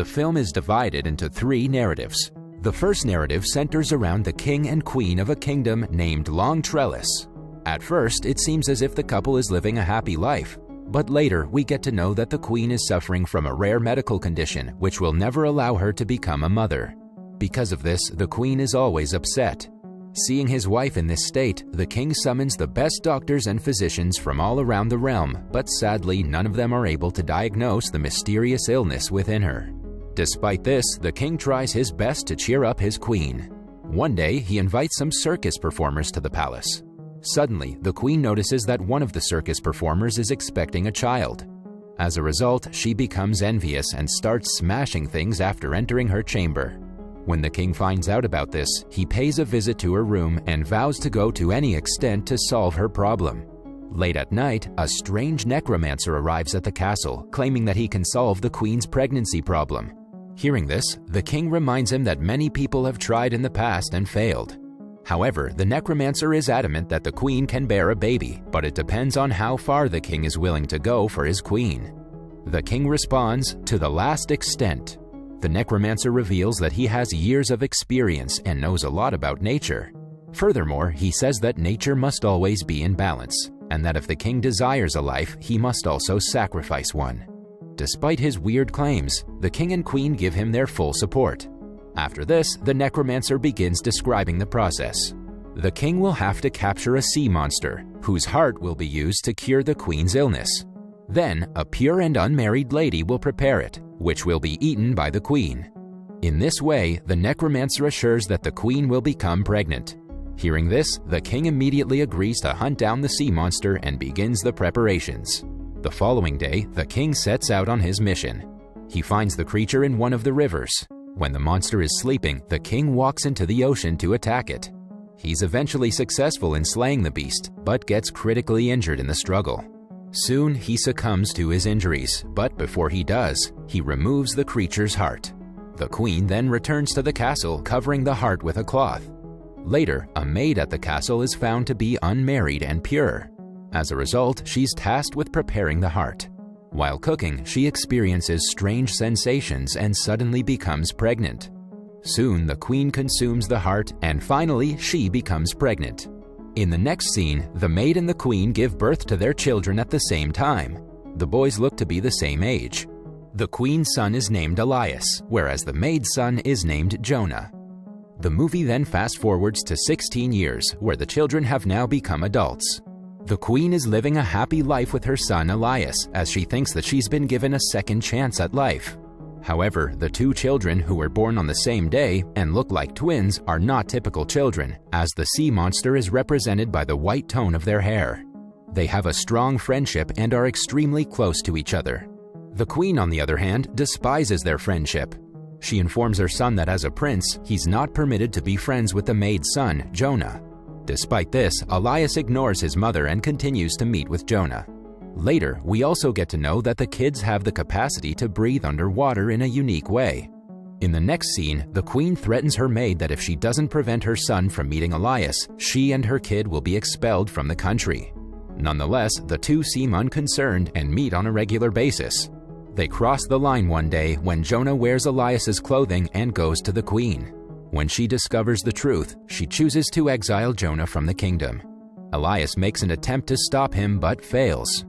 The film is divided into 3 narratives. The first narrative centers around the king and queen of a kingdom named Long Trellis. At first, it seems as if the couple is living a happy life, but later we get to know that the queen is suffering from a rare medical condition which will never allow her to become a mother. Because of this, the queen is always upset. Seeing his wife in this state, the king summons the best doctors and physicians from all around the realm, but sadly none of them are able to diagnose the mysterious illness within her. Despite this, the king tries his best to cheer up his queen. One day, he invites some circus performers to the palace. Suddenly, the queen notices that one of the circus performers is expecting a child. As a result, she becomes envious and starts smashing things after entering her chamber. When the king finds out about this, he pays a visit to her room and vows to go to any extent to solve her problem. Late at night, a strange necromancer arrives at the castle, claiming that he can solve the queen's pregnancy problem. Hearing this, the king reminds him that many people have tried in the past and failed. However, the necromancer is adamant that the queen can bear a baby, but it depends on how far the king is willing to go for his queen. The king responds, "To the last extent." The necromancer reveals that he has years of experience and knows a lot about nature. Furthermore, he says that nature must always be in balance, and that if the king desires a life, he must also sacrifice one. Despite his weird claims, the king and queen give him their full support. After this, the necromancer begins describing the process. The king will have to capture a sea monster, whose heart will be used to cure the queen's illness. Then, a pure and unmarried lady will prepare it, which will be eaten by the queen. In this way, the necromancer assures that the queen will become pregnant. Hearing this, the king immediately agrees to hunt down the sea monster and begins the preparations. The following day, the king sets out on his mission. He finds the creature in one of the rivers. When the monster is sleeping, the king walks into the ocean to attack it. He's eventually successful in slaying the beast, but gets critically injured in the struggle. Soon, he succumbs to his injuries, but before he does, he removes the creature's heart. The queen then returns to the castle, covering the heart with a cloth. Later, a maid at the castle is found to be unmarried and pure. As a result, she's tasked with preparing the heart. While cooking, she experiences strange sensations and suddenly becomes pregnant. Soon, the queen consumes the heart, and finally, she becomes pregnant. In the next scene, the maid and the queen give birth to their children at the same time. The boys look to be the same age. The queen's son is named Elias, whereas the maid's son is named Jonah. The movie then fast-forwards to 16 years, where the children have now become adults. The queen is living a happy life with her son Elias, as she thinks that she's been given a second chance at life. However, the 2 children who were born on the same day and look like twins are not typical children, as the sea monster is represented by the white tone of their hair. They have a strong friendship and are extremely close to each other. The queen, on the other hand, despises their friendship. She informs her son that as a prince, he's not permitted to be friends with the maid's son, Jonah. Despite this, Elias ignores his mother and continues to meet with Jonah. Later, we also get to know that the kids have the capacity to breathe underwater in a unique way. In the next scene, the queen threatens her maid that if she doesn't prevent her son from meeting Elias, she and her kid will be expelled from the country. Nonetheless, the 2 seem unconcerned and meet on a regular basis. They cross the line one day when Jonah wears Elias's clothing and goes to the queen. When she discovers the truth, she chooses to exile Jonah from the kingdom. Elias makes an attempt to stop him but fails.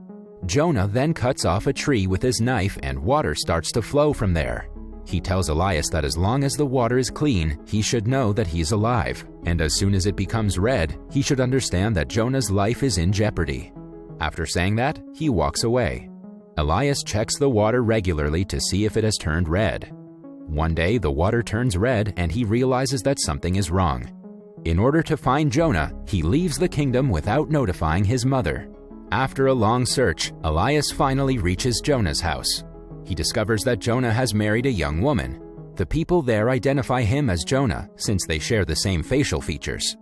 Jonah then cuts off a tree with his knife and water starts to flow from there. He tells Elias that as long as the water is clean, he should know that he's alive, and as soon as it becomes red, he should understand that Jonah's life is in jeopardy. After saying that, he walks away. Elias checks the water regularly to see if it has turned red. One day, the water turns red and he realizes that something is wrong. In order to find Jonah, he leaves the kingdom without notifying his mother. After a long search, Elias finally reaches Jonah's house. He discovers that Jonah has married a young woman. The people there identify him as Jonah since they share the same facial features.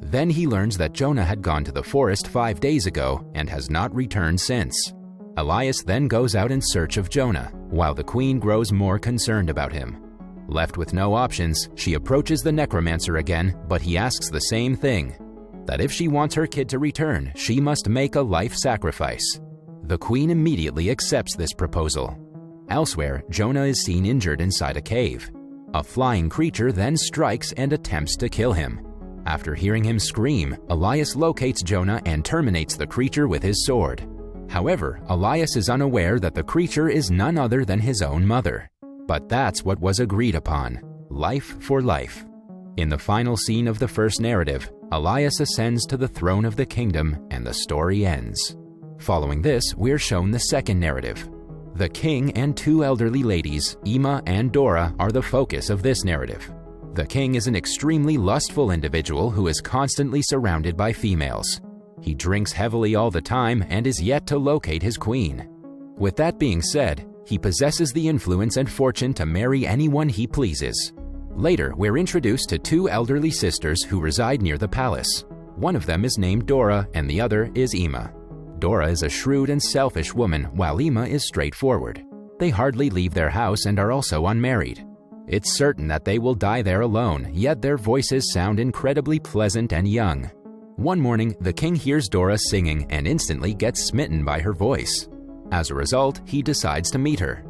Then he learns that Jonah had gone to the forest 5 days ago and has not returned since. Elias then goes out in search of Jonah, while the queen grows more concerned about him. Left with no options, she approaches the necromancer again, but he asks the same thing, that if she wants her kid to return, she must make a life sacrifice. The queen immediately accepts this proposal. Elsewhere, Jonah is seen injured inside a cave. A flying creature then strikes and attempts to kill him. After hearing him scream, Elias locates Jonah and terminates the creature with his sword. However, Elias is unaware that the creature is none other than his own mother. But that's what was agreed upon: life for life. In the final scene of the first narrative, Elias ascends to the throne of the kingdom and the story ends. Following this, we're shown the second narrative. The king and two elderly ladies, Ima and Dora, are the focus of this narrative. The king is an extremely lustful individual who is constantly surrounded by females. He drinks heavily all the time and is yet to locate his queen. With that being said, he possesses the influence and fortune to marry anyone he pleases. Later, we're introduced to two elderly sisters who reside near the palace. One of them is named Dora and the other is Ima. Dora is a shrewd and selfish woman, while Ima is straightforward. They hardly leave their house and are also unmarried. It's certain that they will die there alone, yet their voices sound incredibly pleasant and young. One morning, the king hears Dora singing and instantly gets smitten by her voice. As a result, he decides to meet her.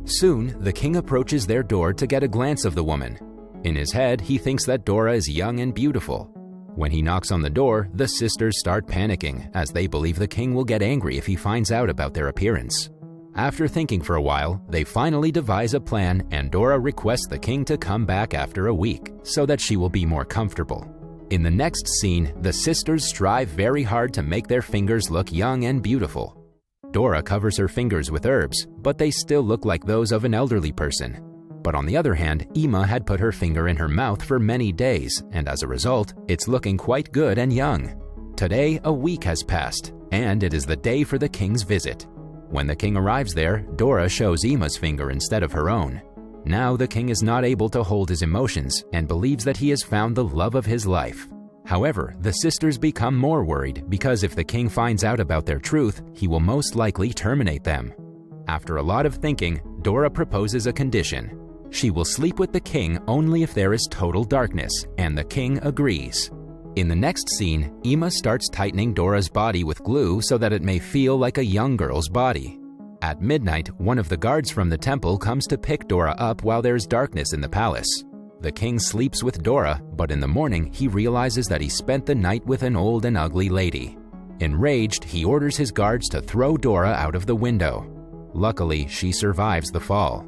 Soon, the king approaches their door to get a glance of the woman. In his head, he thinks that Dora is young and beautiful. When he knocks on the door, the sisters start panicking, as they believe the king will get angry if he finds out about their appearance. After thinking for a while, they finally devise a plan, and Dora requests the king to come back after a week, so that she will be more comfortable. In the next scene, the sisters strive very hard to make their fingers look young and beautiful. Dora covers her fingers with herbs, but they still look like those of an elderly person. But on the other hand, Ima had put her finger in her mouth for many days, and as a result, it's looking quite good and young. Today, a week has passed, and it is the day for the king's visit. When the king arrives there, Dora shows Ima's finger instead of her own. Now the king is not able to hold his emotions and believes that he has found the love of his life. However, the sisters become more worried because if the king finds out about their truth, he will most likely terminate them. After a lot of thinking, Dora proposes a condition. She will sleep with the king only if there is total darkness, and the king agrees. In the next scene, Ima starts tightening Dora's body with glue so that it may feel like a young girl's body. At midnight, one of the guards from the temple comes to pick Dora up while there is darkness in the palace. The king sleeps with Dora, but in the morning he realizes that he spent the night with an old and ugly lady. Enraged, he orders his guards to throw Dora out of the window. Luckily, she survives the fall.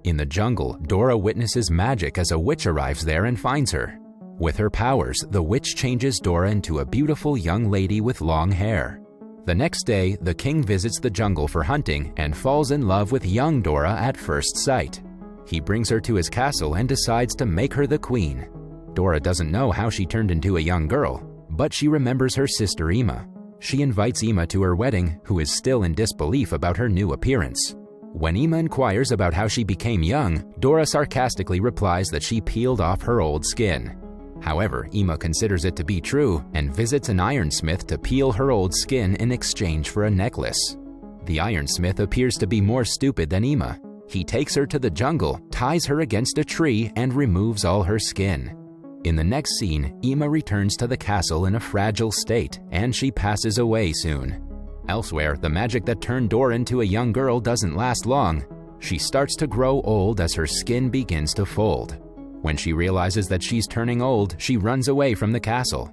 In the jungle, Dora witnesses magic as a witch arrives there and finds her. With her powers, the witch changes Dora into a beautiful young lady with long hair. The next day, the king visits the jungle for hunting and falls in love with young Dora at first sight. He brings her to his castle and decides to make her the queen. Dora doesn't know how she turned into a young girl, but she remembers her sister Ima. She invites Ima to her wedding, who is still in disbelief about her new appearance. When Ima inquires about how she became young, Dora sarcastically replies that she peeled off her old skin. However, Ima considers it to be true and visits an ironsmith to peel her old skin in exchange for a necklace. The ironsmith appears to be more stupid than Ima. He takes her to the jungle, ties her against a tree, and removes all her skin. In the next scene, Ima returns to the castle in a fragile state, and she passes away soon. Elsewhere, the magic that turned Dora into a young girl doesn't last long. She starts to grow old as her skin begins to fold. When she realizes that she's turning old, she runs away from the castle.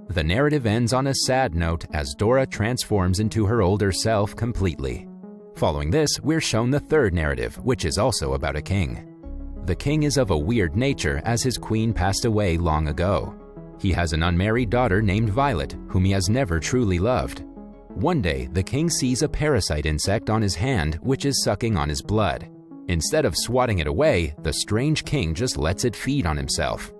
The narrative ends on a sad note as Dora transforms into her older self completely. Following this, we're shown the third narrative, which is also about a king. The king is of a weird nature as his queen passed away long ago. He has an unmarried daughter named Violet, whom he has never truly loved. One day, the king sees a parasite insect on his hand which is sucking on his blood. Instead of swatting it away, the strange king just lets it feed on himself.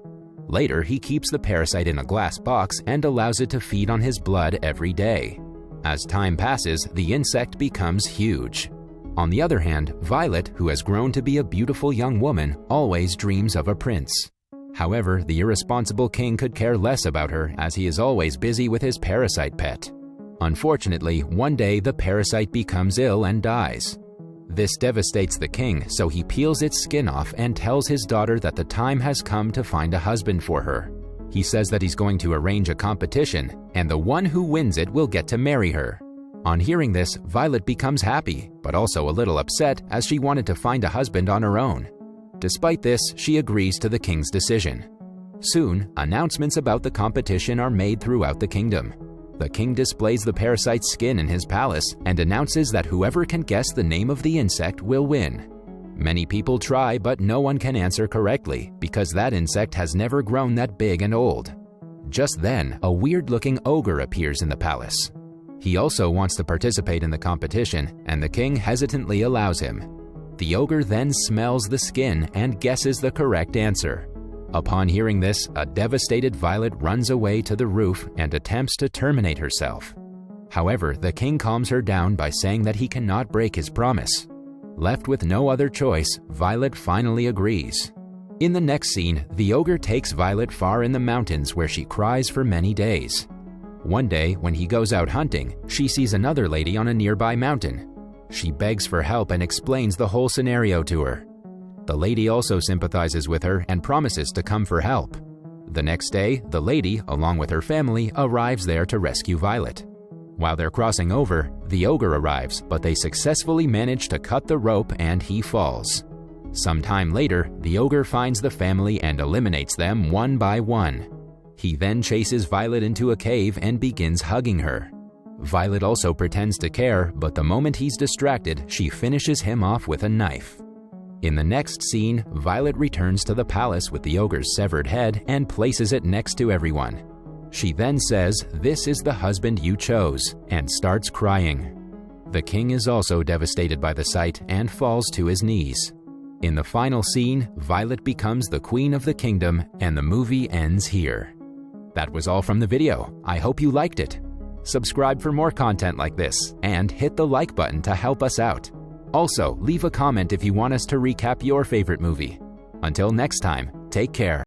Later, he keeps the parasite in a glass box and allows it to feed on his blood every day. As time passes, the insect becomes huge. On the other hand, Violet, who has grown to be a beautiful young woman, always dreams of a prince. However, the irresponsible king could care less about her as he is always busy with his parasite pet. Unfortunately, one day the parasite becomes ill and dies. This devastates the king, so he peels its skin off and tells his daughter that the time has come to find a husband for her. He says that he's going to arrange a competition, and the one who wins it will get to marry her. On hearing this, Violet becomes happy, but also a little upset as she wanted to find a husband on her own. Despite this, she agrees to the king's decision. Soon, announcements about the competition are made throughout the kingdom. The king displays the parasite's skin in his palace and announces that whoever can guess the name of the insect will win. Many people try, but no one can answer correctly because that insect has never grown that big and old. Just then, a weird-looking ogre appears in the palace. He also wants to participate in the competition, and the king hesitantly allows him. The ogre then smells the skin and guesses the correct answer. Upon hearing this, a devastated Violet runs away to the roof and attempts to terminate herself. However, the king calms her down by saying that he cannot break his promise. Left with no other choice, Violet finally agrees. In the next scene, the ogre takes Violet far in the mountains where she cries for many days. One day, when he goes out hunting, she sees another lady on a nearby mountain. She begs for help and explains the whole scenario to her. The lady also sympathizes with her and promises to come for help. The next day, the lady, along with her family, arrives there to rescue Violet. While they're crossing over, the ogre arrives, but they successfully manage to cut the rope and he falls. Some time later, the ogre finds the family and eliminates them one by one. He then chases Violet into a cave and begins hugging her. Violet also pretends to care, but the moment he's distracted, she finishes him off with a knife. In the next scene, Violet returns to the palace with the ogre's severed head and places it next to everyone. She then says, "This is the husband you chose," and starts crying. The king is also devastated by the sight and falls to his knees. In the final scene, Violet becomes the queen of the kingdom and the movie ends here. That was all from the video. I hope you liked it. Subscribe for more content like this and hit the like button to help us out. Also, leave a comment if you want us to recap your favorite movie. Until next time, take care.